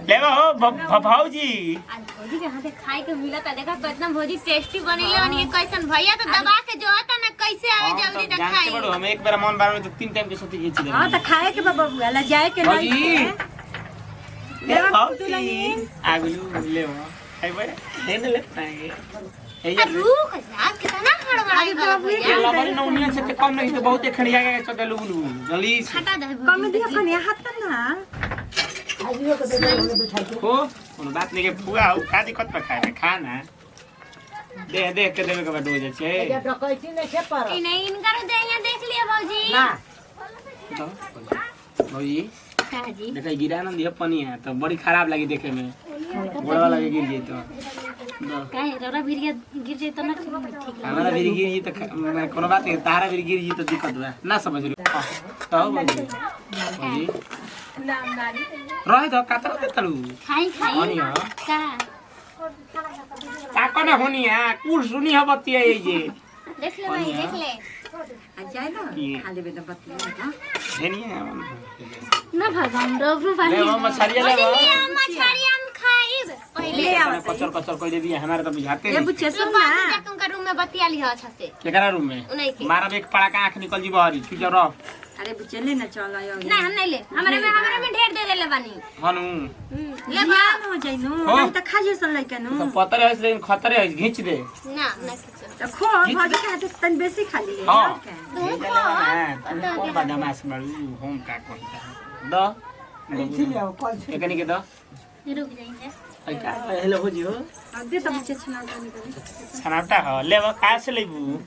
ले हो भौजी आज भौजी के हाथे खाए के मिला था देखा कितना भौजी टेस्टी बनेले बनी कैसन भैया तो दबा के जो आता ना कैसे आवे जल्दी तक खाई बड़ो हम एक बार मन बार में तो 3 टाइम के सोती खींच ले हां तो खाए के बाबा वाला जाए के नहीं ले भौजी आगलू ले हो आई बड़े देन ले पाएंगे रुक जा कितना हड़बड़ाई बाबू ये लबरी नौनिया से कम नहीं तो बहुत खड़िया के चदलू जल्दी हटा दे कम दिया खनिया हाथ ना हो कोनो बात नहीं के फुआ हो का दिक्कत पे खाए खाना देख के देवे के बाद हो जाए छे ये तो कैसी नहीं छे पर ई नहीं इनकर देहिया देख लिया भौजी ना भौजी का जी देखा गिरा ना दिया पानी है तो बड़ी खराब लगी देखे में बड़ा लगे गिर जाए तो काहे रौरा गिर जाए तो ना ठीक हमारा भी गिर जी तो कोनो बात नहीं तारा भी गिर जी तो दिक्कत हुआ ना समझ रहे तो भौजी रहे तो कातर दे तलू खाई होनी हो का का कोने होनी है कुल सुनी है बतिया ये जे देख ले भाई देख ले आ जाए ना खा लेबे तो बतिया हां हेनी है ना भगवान रोबरू भाई ले वो मछरिया ले वो मछली हम खाइब पहले कचर कचर कोई दे दिया हमारे तो बुझाते ये नहीं बुच्चे सुन सुन ना ना जाके उनका रूम में बतिया लिया अच्छा से केकरा रूम में उन्हीं के मारा एक पड़ा का आंख निकल जी बाहरी चुप जा रह अरे बुच्चे ले ना चल आयो ना हम नहीं ले हमारे में ढेर दे देले बानी हनु ले बा हो जाई नु हो। हम तो खा जे सन लइका नु तो पतरे है लेकिन खतरे है घिंच दे ना ना खींचो तो खो भौजी के हाथ से तन बेसी खा लिए हां तू ये खो जला ना तू को बदमाश मारू हम का कहता द इसीलिए कल छे एकनी के द रुक जाइए आई का हेलो हो जी हो अब दे तो बुच्चे छना कर सनाटा हो लेबो का से लेबू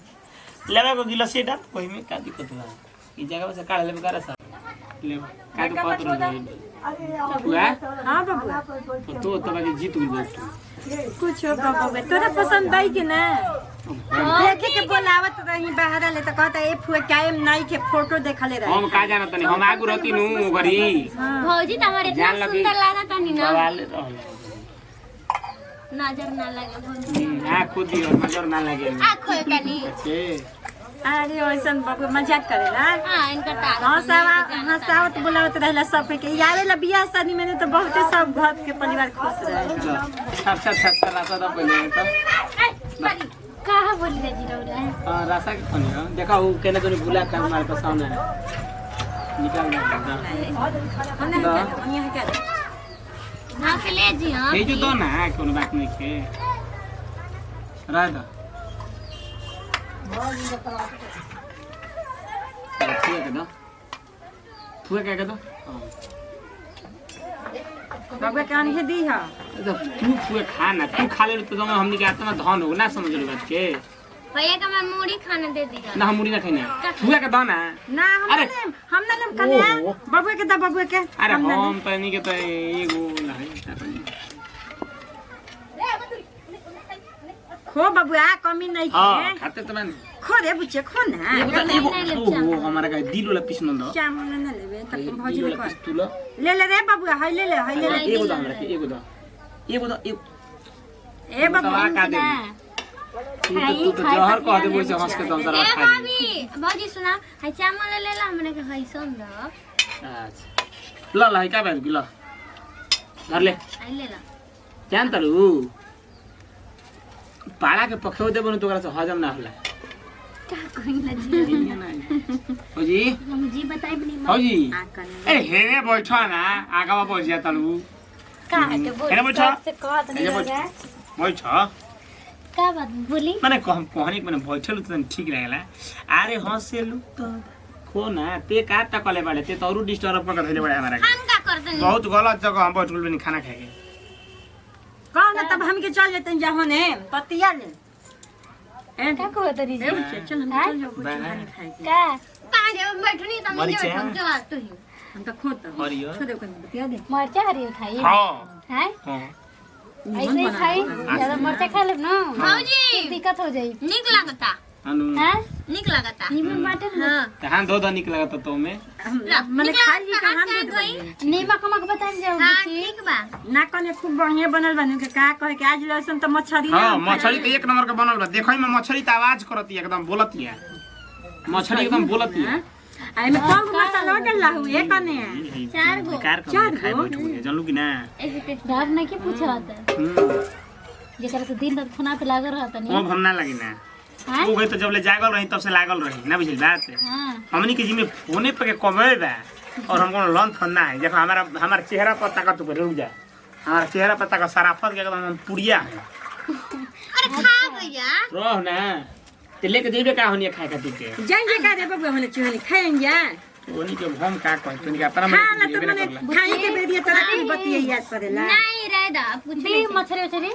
लेबो को गिलास से डाल कोई में का दिक्कत बा ई जगह से काढ़ लेबे करा सा लेबो का तो पत रही हुआ हां बाबू तो बाकी जीत गई कुछ हो बाबू तोरा पसंद आई कि ना देखे के बोलावत रही बाहर ले तो कहता ए फुए कायम नहीं के फोटो देखले रहे हम का जाना तनी हम आगु रहती नु गरी भौजी तुम्हारे इतना जान लगी। सुंदर लगा तानी ना सवाल रहल नजर ना लगे भौजी आ खुद ही नजर ना लगे आंखों कनी अच्छे अरे ओइसन बाबू मजाक करेला हां इनका तारा हंसावत बुलावत रहला सब के यारे ला बियाह शादी में तो बहुत सब घर के परिवार खुश रहे अच्छा रास्ता तो पहले तो कहा बोली रे जी रौला रास्ता के पनी हो देखा वो केने तो बुला का हमारे पास सामने निकाल दे हमने यहाँ क्या हां के ले जी हां ये जो दो ना कोनो बात नहीं के राधा ठीक है दो फुए क्या दो बाबू के आने दी है तो तू फुए खा ना तू खा ले तो हमनी के आत्मा धन हो ना समझ लो बात के भैया का मैं मूड़ी खाने दे दिया ना हम मुड़ी ना खाना फुए के दो ना ना अरे। हम ना कन्या बाबू के दा बाबू के अरे हम तो नहीं के तो एगो नहीं खो बाबू आ कमी नहीं हां के खाते तो मैंने खो रे बुच्चे खो ना एगो हमारा का दिल वाला पीस न दो चावल ना लेबे तब तुम भौजी दिल ले वाला पीस कर तू लो ले ले रे बाबू हाय ले एगो दो हमरा के एगो दो ए बाबू का दे तू तो जहर कह दे बोल से हंस के दम जरा खा ले भाभी भौजी सुना है चावल ले ला हमने के है सुन दो अच्छा ला ला का बात ला धर ले आई ले ला जान तलू पाड़ा के पखेव दे बनु तोरा से हजम ना होला का कहिला जी हो जी हम जी बताई बनी हो जी आ कन्या ए हेरे बैठो ना आगा में बैठ जा तलू का के बोल हेरे बैठो से कहत नहीं लगा बैठो का बात बोली माने कहनी माने बैठल त ठीक रहेला अरे हंसेलु तो खो ना ते का तकले बाड़े ते तो और डिस्टर्ब कर धइले बाड़े हमारा हम का करते नहीं बहुत गलत जगह हम बैठल बनी खाना खाए के कहो ना तब हम के चल जते जहाँ ने पतिया ले ए का कहत रही जी चल हम चल जाओ कुछ खाने खाए के का कहां जब बैठनी त मरी मुझे छे? हम जवाब तो ही हम तो खोत हरियो छोड़े को बतिया दे मरचा हरी खाई हां है हां ऐसे ही खाई ज्यादा मरचा खा लेब ना भौजी दिक्कत हो जाई निक लागता अनु हैं निक लागता नींबू बाटे हां कहां दो निकला त तो में मैंने खा ली कहां दे दे नींबू कमक बताई जाओ हां ठीक बा ना कने खूब बढ़िया बनल बनू के का कहे के आज लसन तो मछरी हां मछली तो एक नंबर के बनल बा देखै में मछली त आवाज करती एकदम बोलती है मछली एकदम बोलती है आई में कम मसाला डाला हुए कने 4 गो कार कर खाए बैठ गए जानलू कि ना डाब नहीं के पूछा होता जेकरा से दिन रात खाना पे लागल रहता नहीं अब हम ना लगी ना हां तू गई तो जब ले जागल रही तब से लागल रही ना बुझल बात हां हमनी के जिम्मे फोने पे के कमे बा और हमको लन फंदा है देखो हमारा चेहरा पर ताकत ऊपर रुक जा हमारा चेहरा पर ताकत सराफत के एकदम हम पुड़िया है अरे खा भैया रह ना ते लेके जेबे का होनी खाए खातिर के जाएंगे का रे बबुआ होने चुहनी खाएंगे ओनी के हम का कह तुनी के अपना खा ला तो मने खाए के बेरिया तोरा की बतिया याद पड़ेला नहीं रे दा पूछ ले मछली उछली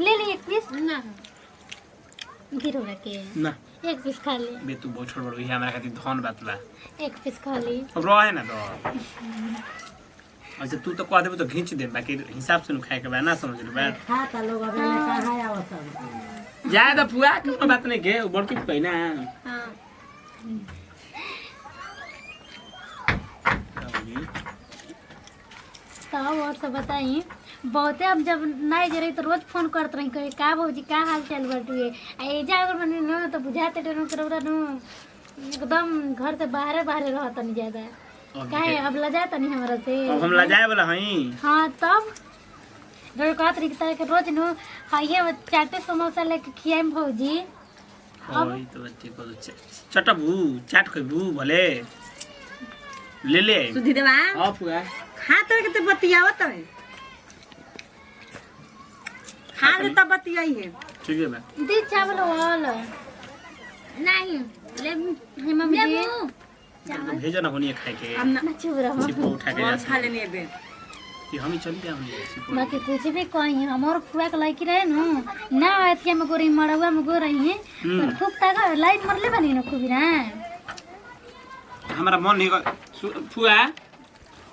ले ले एक पीस ना गिरो रखे ना एक पीस खा ले बे तू बहुत छोड़ बड़ ये हमारा खातिर धन बात बा एक पीस खा ले अब रहे ना तो अच्छा तू तो कह देबे तो खींच दे बाकी हिसाब से खाए के बा ना समझ ले बात खाता लोग अबे कहाया आवत ज्यादा फुआ के बात नहीं के बड़की कहि ना हां तो और सब बताई बहुते अब जब नहीं जरे तो रोज फोन करत रही कहे का भौजी का हाल चाल बाटे आ एजा अगर बनी न तो बुझाते डरो करौरा न एकदम घर से बाहर रहत नहीं ज्यादा काहे अब लजा तनी हमरा से अब हम लजाए वाला हई हां तब डर कहत रही तरह के रोज न खाइए चाटे समोसा लेके खियाम भौजी ओई तो बच्चे को चटबू चाट खइबू भले ले ले सुधी देवा हां फुआ खा तो के बतियावत है खा ले तब बतियाई है ठीक है बा दी चावल वाला नहीं ले मम्मी जी तो भेजो ना होनी खाए के अब ना चुप रहो सिपो उठा के और जा खा लेने बे कि हम ही चल गए हमने सिपो बाकी कुछ भी कही हमर फुआ के लड़की रहे न ना अथिया में गोरी मड़वा में गो रही है तो खूब तागा लाइट मरले बनी न खूब ना हमारा मन नहीं फुआ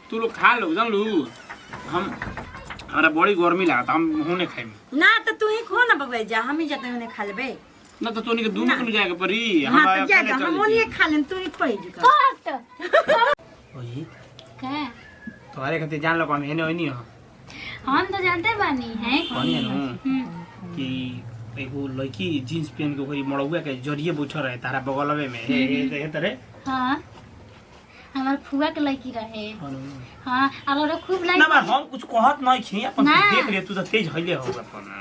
तू लोग खा लो जान लू हम हमारा बड़ी गर्मी लागत हम होने खाई ना तो तू ही खो ना बबुआ जा हम ही जाते होने खा लेबे ना तो तोनी के दोनों को जाके परी हां हम तो जा हम ओनी खा लेन तू ही खोई जुका कट ओही का तोहरे खातिर जान लो हम हेने होनी हो हम तो जानते बानी है कहनी है कि एगो लड़की जींस पहन के कोई मड़ौआ के जरिए बैठल रहे तारा बगलवे में हे तरे हां हमार फुआ के लड़की रहे हां और खूब ना लाइट हम कुछ कहत नहीं छी अपन ना। देख ले तू तो तेज हइले हो अपन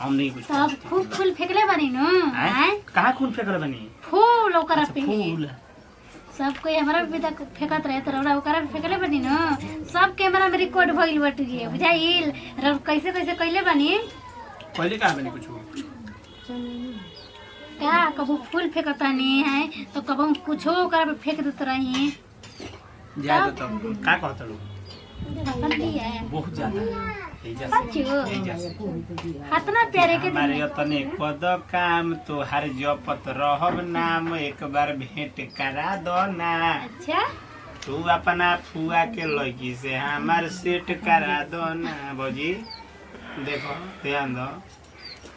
हम नहीं कुछ सब खूब फूल फेंकले बानी न हैं कहां खून फेंकले बनी फूल ओकरा पे फूल सब कोई हमारा भी तक फेंकत रहे तो रौरा ओकरा भी फेंकले बनी न सब कैमरा में रिकॉर्ड भइल बटुए बुझाइल रौ कैसे कैसे कइले बनी पहले कहां बनी कुछ का कबू फूल फेंकतानी है तो कबू कुछो ओकरा पे फेंक देत रही ज्यादा तो का कहत लो पसंद भी है बहुत ज्यादा सच्चो कितना प्यारे के हमारे दिन तने पद काम तोहार जपत रहब नाम एक बार भेंट करा दो ना अच्छा तू अपना फुआ के लड़की से हमार सेट करा दो ना भौजी देखो ध्यान दो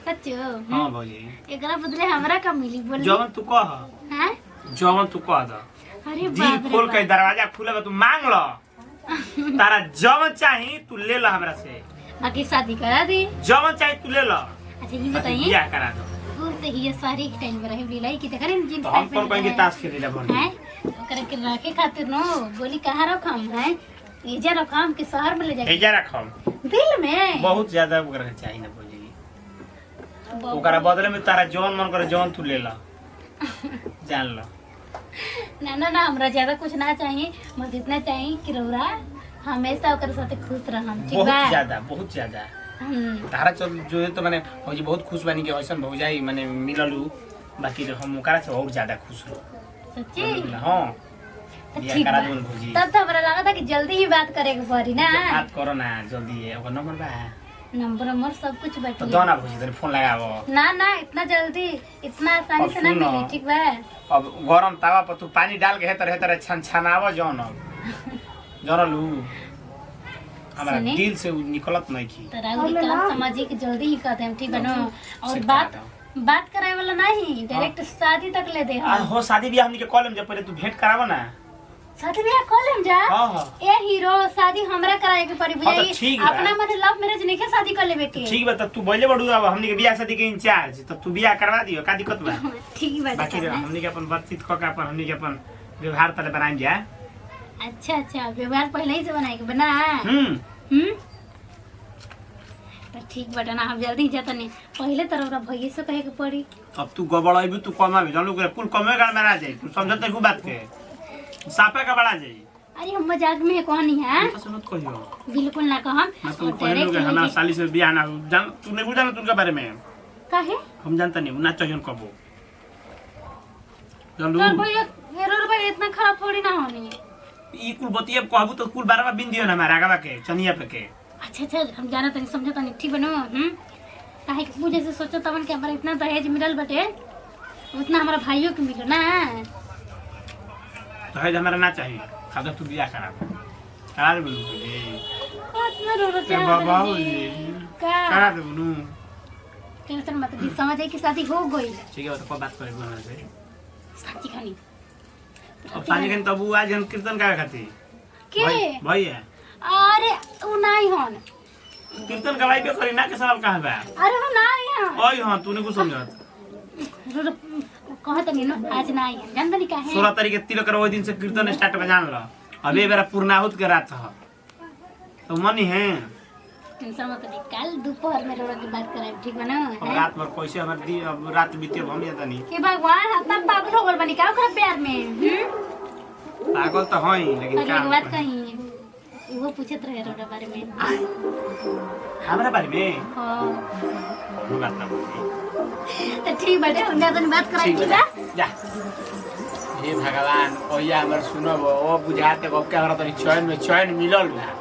सच्चो हाँ भौजी एकरा बदले हमरा का मिली बोली जवन तू कह हैं जवन तू कह दो अरे दिल बाप रे खोल के बाप। दरवाजा खुला तू मांग लो तारा जवन चाही तू ले लो हमरा से बाकी शादी करा दी जवन चाही तू ले लो अच्छा ये बाकी बताइए बियाह करा दो तो ये सारी के टाइम में रहे बिलाई की देखरे जिन तो हम कौन कहेंगे ताश खेले ला बोल हैं ओकरा के रखे खातिर नो बोली कहां रखम है एजा रखम के शहर में ले जाके एजा रखम दिल में बहुत ज्यादा ओकरा के चाही ना भौजी ओकरा बदले में तारा जवन मन करे जवन तू ले लो जान लो ना ना ना हमरा ज्यादा कुछ ना चाहिए बस इतना चाहिए कि रौरा हमेशा ओकर साथे खुश रहम ठीक बा बहुत ज्यादा हम्म, तारा चल जो है तो माने भौजी बहुत खुश बानी के ऐसा भौजाई माने मिललू बाकी हम ओकरा से और ज्यादा खुश हो सच्ची हां तो बियाह ठीक करा बा दून भौजी तब तो हमरा लगा था कि जल्दी ही बात करे के पड़ी ना बात करो ना जल्दी है ओकर नंबर बा नंबर नंबर सब कुछ तो बैठी दो ना भौजी तेरे फोन लगावो ना ना इतना जल्दी इतना आसानी अब से ना सुनो। मिली ठीक बा अब गरम तावा पर तू पानी डाल के हेतर छन छनावो जौन जनलू हमारा सुनी? दिल से उ निकलत नहीं की तो राहुल काम समझी कि जल्दी ही कहते हैं ठीक है ना और से बात करा बात कराए वाला नहीं डायरेक्ट शादी तक ले दे आ हो शादी भी हमनी के कॉलेज जब पहले तू भेंट करावो ना शादी ब्याह कर लेम जा हां हां ए हीरो शादी हमरा कराए के पड़ी हाँ, तो बुझाई ठीक बा। अपना मने लव मैरिज नहीं के शादी कर लेबे के ठीक बा तब तू बोले बड़ू अब हमनी के बियाह शादी के इंचार्ज तब तू बियाह करवा दियो का दिक्कत बा ठीक बा बाकी हमनी के अपन बातचीत क के अपन हमनी के अपन व्यवहार तले बनाएं जा। अच्छा अच्छा व्यवहार पहले ही से बनाए के बना तो ठीक बटा ना हम जल्दी जाता नहीं पहले तरह ओरा भैया से कहे के पड़ी। अब तू गबड़ आइबू तू कमा भी जानू के कुल कमे गाल में आ जाई तू समझत नहीं बात के सापे का बड़ा जाई। अरे हम मजाक में कहनी है ऐसा मत कहियो बिल्कुल ना कहम मैं तो कहलू के हमारा साली से बियाह ना जान तू नहीं बुझाना तुनके बारे में काहे हम जानता नहीं ना चाहिए कबो जानू तो भैया एरर भाई इतना खराब थोड़ी ना होनी ई कुल बतिया कहबू तो कुल बारवा बिन दियो ना हमारा आगवा के चनिया पे के। अच्छा अच्छा हम जाना तनी समझता नहीं ठीक बनो काहे के पूजे से सोचो तवन के हमारा इतना दहेज मिलल बटे उतना हमारा भाइयों के मिलो ना दहेज हमारा ना चाहिए खादा तू बियाह करा दे बोलू इतना रो रो के बाबा का करा दे बोलू टेंशन मत ली समझ आई कि शादी हो गई ठीक है तो कोई बात करे बोलना से शादी खानी अब सानी के तब आज हम कीर्तन का खाती के भैया अरे उ नहीं हन कीर्तन गवाई पे करी ना के सवाल कहां बा अरे वो नहीं हन ओए हां तूने कुछ समझत कहत नहीं ना आज नहीं हन जानत नहीं काहे 16 तारीख के तिलक कर ओइ दिन से कीर्तन स्टार्ट कर जान ल अबे बेरा पूर्णाहुत के रात ह तो मनी है टेंशन मत ली कल दोपहर में रोड़ा की बात कराए ठीक बना अब रात भर कैसे हमर दिन अब रात बीते हम जाता नहीं के भगवान हत्ता पागल हो गल बनी का ओकरा प्यार में पागल तो हई लेकिन अगली का बात कही वो पूछत रहे रोड़ा बारे में हमरा बारे में हां वो बात ना बोली तो ठीक बाटे हम जातन बात कराई ठीक बा जा हे भगवान ओया हमर सुनब ओ बुझाते अब के हमरा तनी चैन में चैन मिलल बा